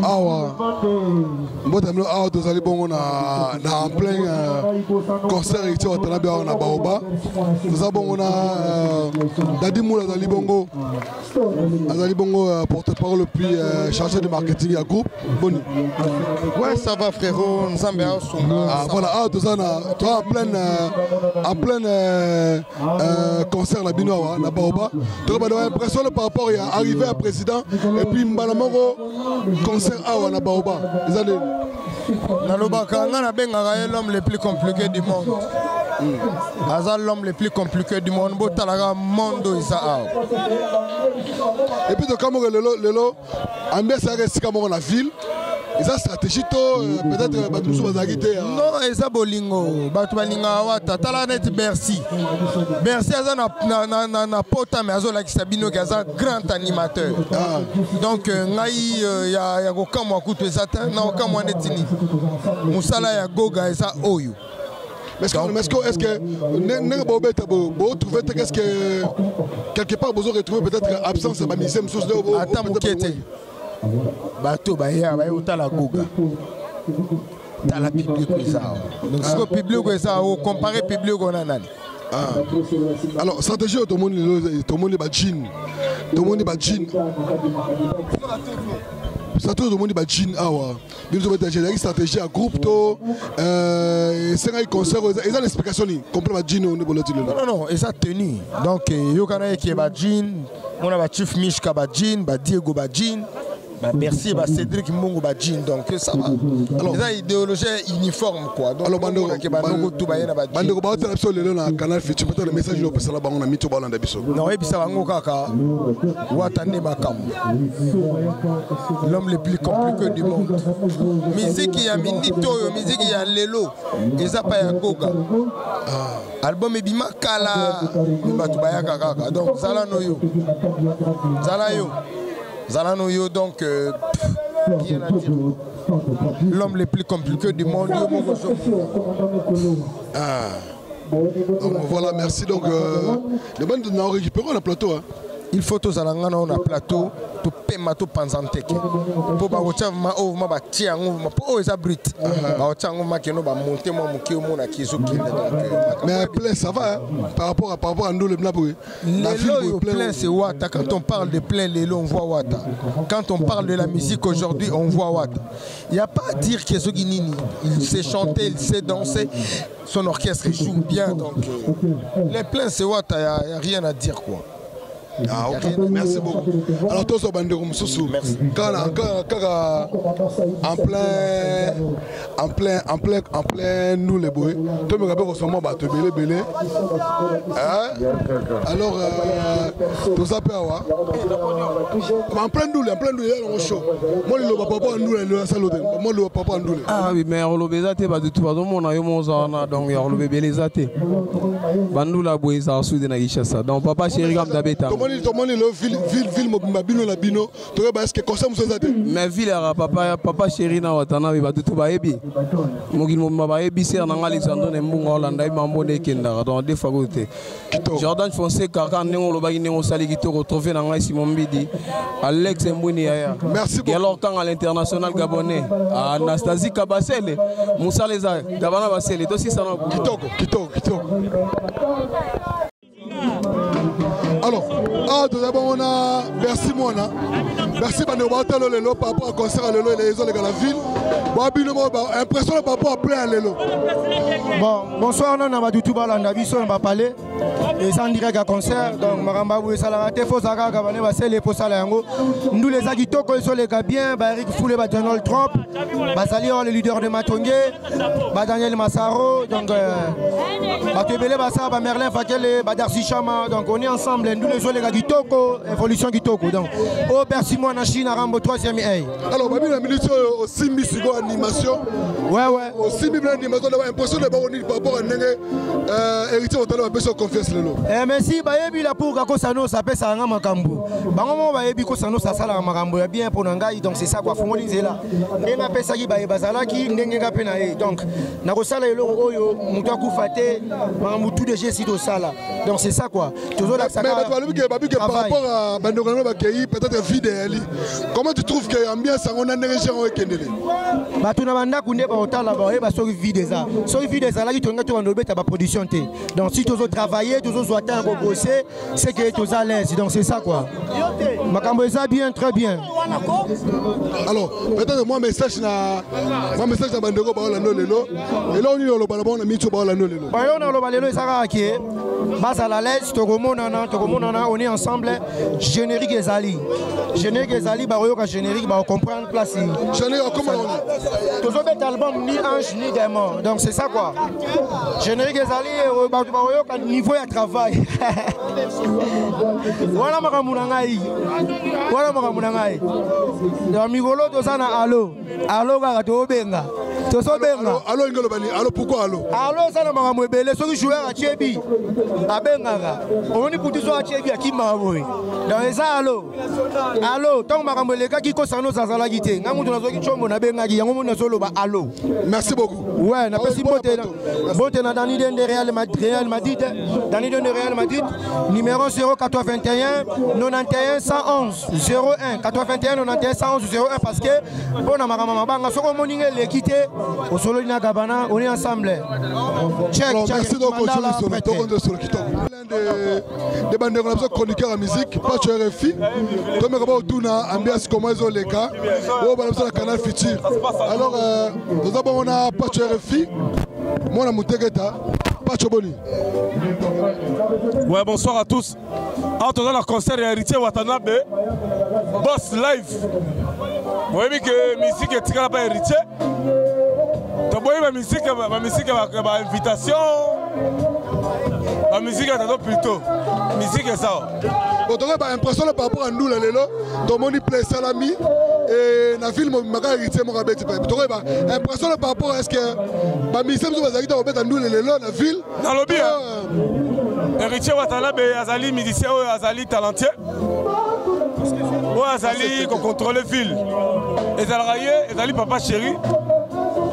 awa mbotamelo awa tozali bongo na en plein concert ici au Tanabe na Baoba toza bongo na Dadi Moula azali bongo porte-parole puis chargé de marketing à groupe boni. Ouais, ça va frérot, Nzambe Asunga. Voilà, ah toza en plein concert na bino na Baoba. Donc on a l'impression par rapport à arriver à président et puis Mbalamongo concert awa na Baoba. Nalobaka ngana benga l'homme le plus compliqué du monde. Azal l'homme le plus compliqué du monde. Botalaga mondo isa awa. Et puis de Kamoro lelo ambiance reste comme la ville. Et ça stratégie peut-être Batou Bazagité. Non, et ça bolingo. Batou balinga wata. Talanet Bercy. Bercy aza na pota mais azo la kisabino qui aza grand animateur. Donc ngai ya kokamwa kutu ezata na kokamwa netini. Musala ya goga eza oyo. Est-ce que vous trouvez que quelque part vous retrouvez peut-être absence de misème source de bateau baya utala goga tala public ça donc ce que public ça comparer public on a nani. Alors stratégie tout le monde ba jean ça tout le monde ba jean awa nous avons une stratégie à groupe to c'est un concert ils ont l'explication complètement jean au niveau de non et ça tenu donc yo kana qui ba jean on a ba Chief Mishka ba jean ba Diego ba jean. Merci, Cédric Mbongo Badjin, donc ça va. Alors, c'est une idéologie uniforme quoi. Donc, alors, Bando canal Futur, peut-être le message de la banque, on a mis tout le monde. Non, et puis ça va, l'homme le plus compliqué du monde. Musique, il y a Minito, musique, il y a Lelo, et ça pas Goga. Album Ebima Kala, donc Zala Noyo. Zala Yo. Zalano yo donc l'homme le plus compliqué du monde. Donc voilà, merci. Donc le band nous récupérons le plateau. Il faut tous aller dans un plateau to pema to panzanteke pour ba ocha ma o ma ba tia ngoma po eza brut ba ocha ngoma keno ba monter mo muki mo na kizo kile donc mais plein ça va par rapport à nous le blaboué la ville plein c'est Wata. Quand on parle de plein Lelo on voit Wata. Quand on parle de la musique aujourd'hui on voit Wata. Il y a pas à dire que Zoginini il sait chanter, il sait danser, son orchestre il joue bien donc les pleins c'est Wata, il y a rien à dire quoi. Ah, okay. Merci beaucoup. Alors, tous les bandits, merci. En plein, nous les boys. Tout le monde ressemble à te belé. Alors, tout ça peut avoir. En plein nous, on chaud. Moi, le papa en nous, le salade. Moi, le papa en nous. Ah oui, mais on le zate, bah de tout façon, on a eu mon zana, donc on le bébé les zate. Bandou la boy, ça a soudé na guichassa. Donc, papa chéri, comme d'habitude. Comment le ville mobile la bino tu vois est-ce que comme ça vous êtes mais ville papa chéri na watana ba tout ba ebi mogil mo ba ebi ser na Alexandre Mbunga Hollanda mambo de kenda dans des fagoté Jordan Fonseca quand on lo ba ni on sali qui te retrouver na ngai Simon Mbidi Alex Mbuni ya merci beaucoup alors quand à l'international gabonais Anastasie Kabasele Moussa Leza Gabana Basele to si ça kitoko alors, on a merci Mona. Merci Bande Batalo Lelo par rapport au concert à Lelo et les autres de la ville. Impression par rapport à plein à Lelo. Bon, bonsoir, on a du tout bas on a vu ça, on va parler. Et ça en direct à concert, donc Maramba Boué Salarate, Fosaka, Gabane, Bassel et Fosalayango. Nous les agitons, ils sont les gars bien, Eric Foulé, Donald Trump, Basali, le leader de Matongé, Daniel Massaro, donc Batebele Bassa, Merlin Fakele, Badarsi Chama, donc on est ensemble, nous les les gars du Toko, évolution du Toko. Donc, oh, merci moi, Nachine, Arambo 3e. Alors, Babi, la minute au 6 000 animation. Ouais. Au 6 000 animation, on a l'impression de voir par rapport à héritier au talent, on confiance le lot. Merci, Babi, la pour Kakosano, ça peut ça, Makambo. Bango, Babi, Kosano, ça, ça, Makambo, bien pour Nangaï, donc c'est ça, quoi, faut modifier là. Nema Pesagi, Babi, Bazalaki, Nenga Penae. Donc, Narosala et Loro, Moutakou Fate, Mamoutou de Gessito Sala. Donc, c'est ça, quoi. Toujours là, ça. vu que par rapport à Bandokano Bakei, peut-être vide Ali. Comment tu trouves que l'ambiance on a négocié au Kendele? Bah tout n'a pas qu'on est pas là-bas, bah sur vide ça. Sur vide ça là, tu as tout en obéit à la production T. Donc si tu veux travailler, tu veux soit un bosser, c'est que tu es à l'aise. Donc c'est ça quoi. Makambo ça bien, très bien. Alors peut-être moi message na Bandoko Baolano lelo. Et là on est au Balabon na Micho Baolano lelo. Bah on est au Balelo ça va qui est. Bas à la l'aise, on est ensemble. Générique Ezali. Générique Ezali, bah on générique, bah on comprend la place. Générique comment on est? Tous les albums ni ange ni démon. Donc c'est ça quoi. Générique Ezali, bah on niveau de travail. Voilà ma kamunangai. Voilà ma kamunangai. Amigolo to sana allo. Allo ga to benga. To so benga. Allo ngolo bani. Allo pourquoi allo? Allo sana ma kamwebele so ki joueur a Tchebi. Abengaka. On ni pour so a Tchebi a Kimba boy. Donc ça allo. Allo, tant ma kamweleka ki ko sano za zala gite. Ngamu to nazo ki chombo na bengaki yango mo na solo ba allo. Merci beaucoup. Ouais, na pesi boté na. Boté na Dani de Real Madrid. Dani de Real Madrid. Numéro 081 91 111 01 81 91 111 01 parce que bon na makama banga soko moninge l'équité au solo na Gabana on est ensemble. Check. Merci donc au sur le kitoko. Des bandes de chroniqueurs en musique, pas tu RFI. Toi mais comment tout na ambiance comment ils ont les cas. Oh bah sur le canal Futur. Alors nous avons on a pas tu RFI. Moi na Mutegeta. Ouais, bonsoir à tous. Entre dans le concert Héritier Watanabe, Boss Live. Vous voyez que la musique est très pas héritier. Tu vois ma musique est invitation. La musique est plutôt. La musique est ça. Bon, tu as l'impression par rapport à nous, tout le monde plaît Salami. Et dans le film, je suis héritier. Tu as l'impression par rapport à ce que la musique est nous, dans la ville. Dans le bien. Héritier Watanabe, Azali, musicien, Azali, talentueux. Azali, qui contrôle le fil. Azali, papa chéri.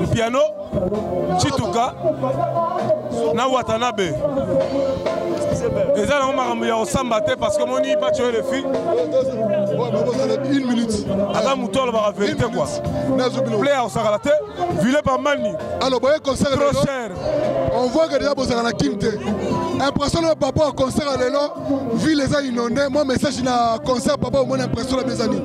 Le piano. Chituka. Na Watanabe. Et ça, on va s'embattre parce que mon n'y pas tuer les filles. Une minute. Avant Mouton, on va vérité quoi. Play à Osaralate, vilé par Mani. Alors, vous concert trop cher. On voit que déjà vous avez la Kimte. Impressionnant par rapport au concert à l'élo, vu les gens inondés, moi, message dans le concert, papa, au moins impressionnant mes amis.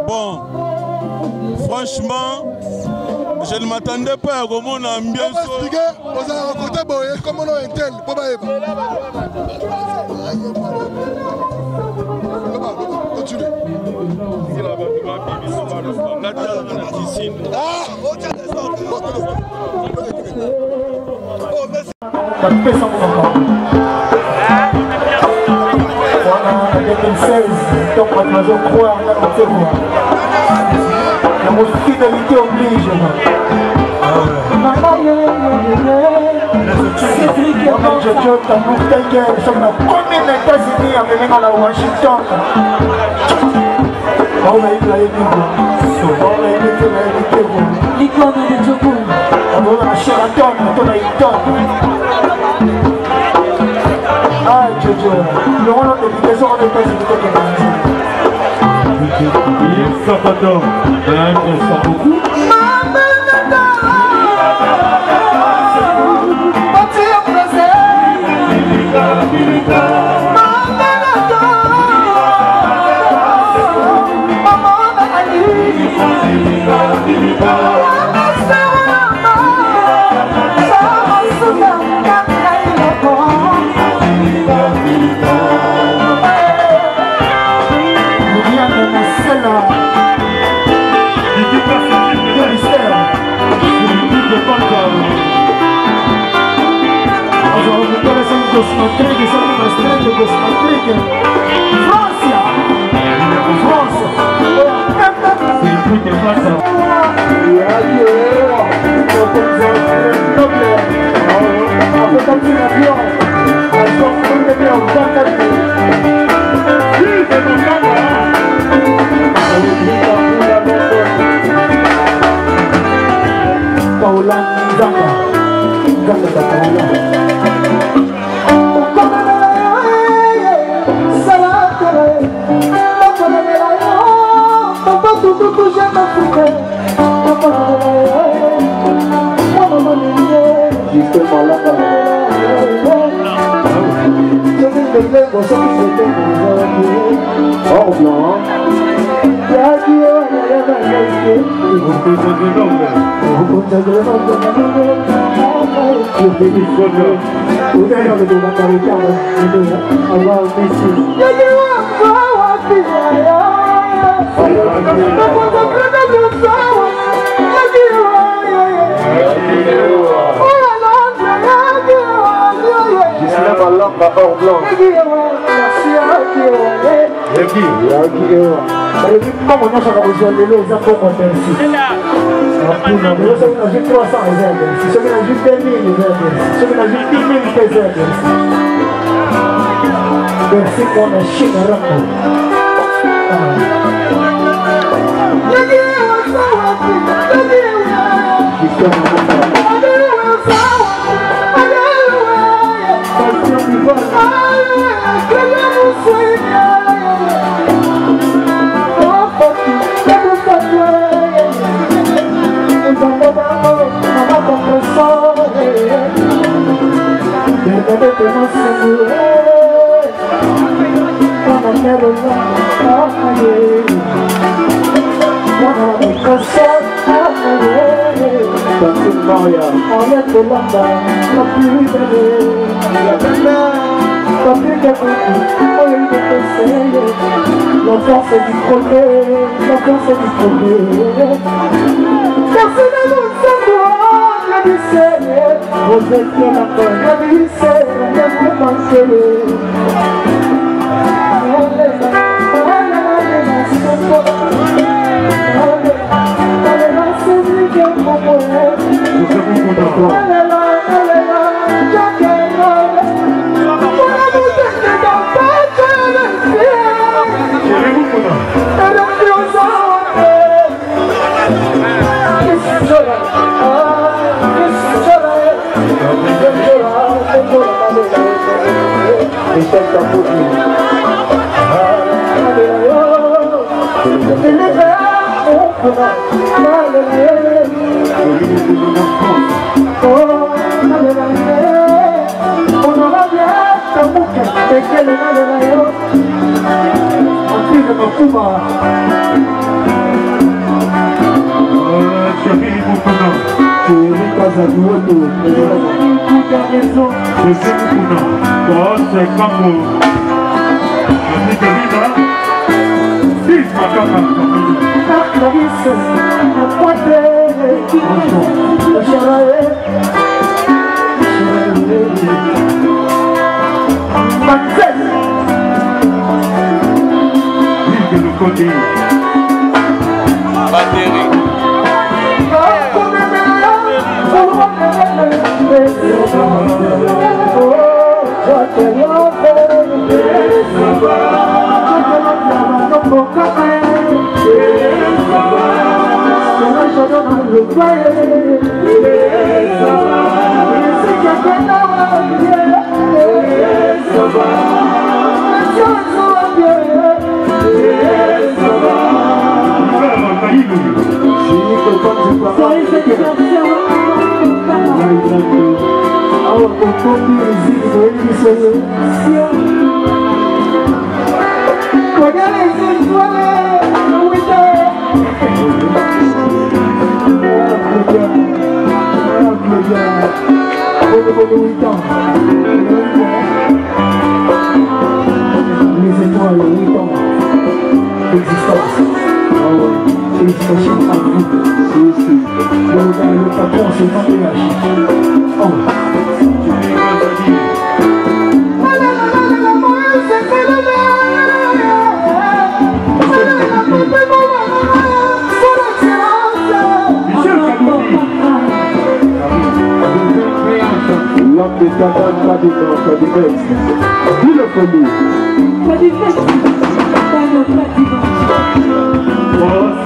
Bon, franchement, je ne m'attendais pas à comment on a ambiance. Vous avez rencontré Boye, comment on a un tel, continue. La fidélité oblige. Jojo, Tamour, Taïga, nous sommes dans combien d'États-Unis à la Washington? On a eu la Ligo. On a eu la Ligo. L'icône de Jogo. On a Sheraton, on a Hilton. Ah, Jojo. Le rôle de l'éducation aux États-Unis. Il s'appelle beaucoup.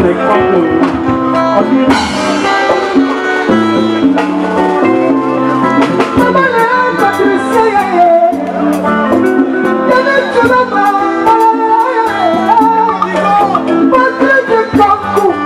Patrick Kankou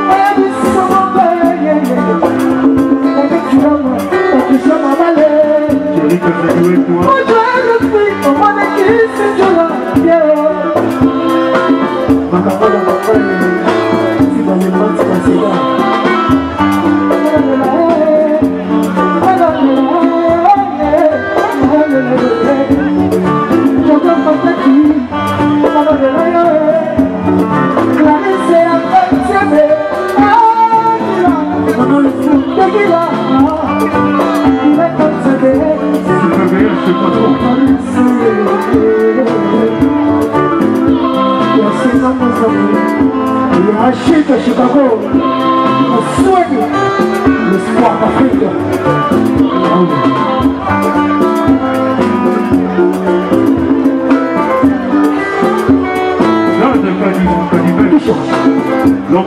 Il a acheté à Chicago. On souhaite l'espoir d'Afrique. L'homme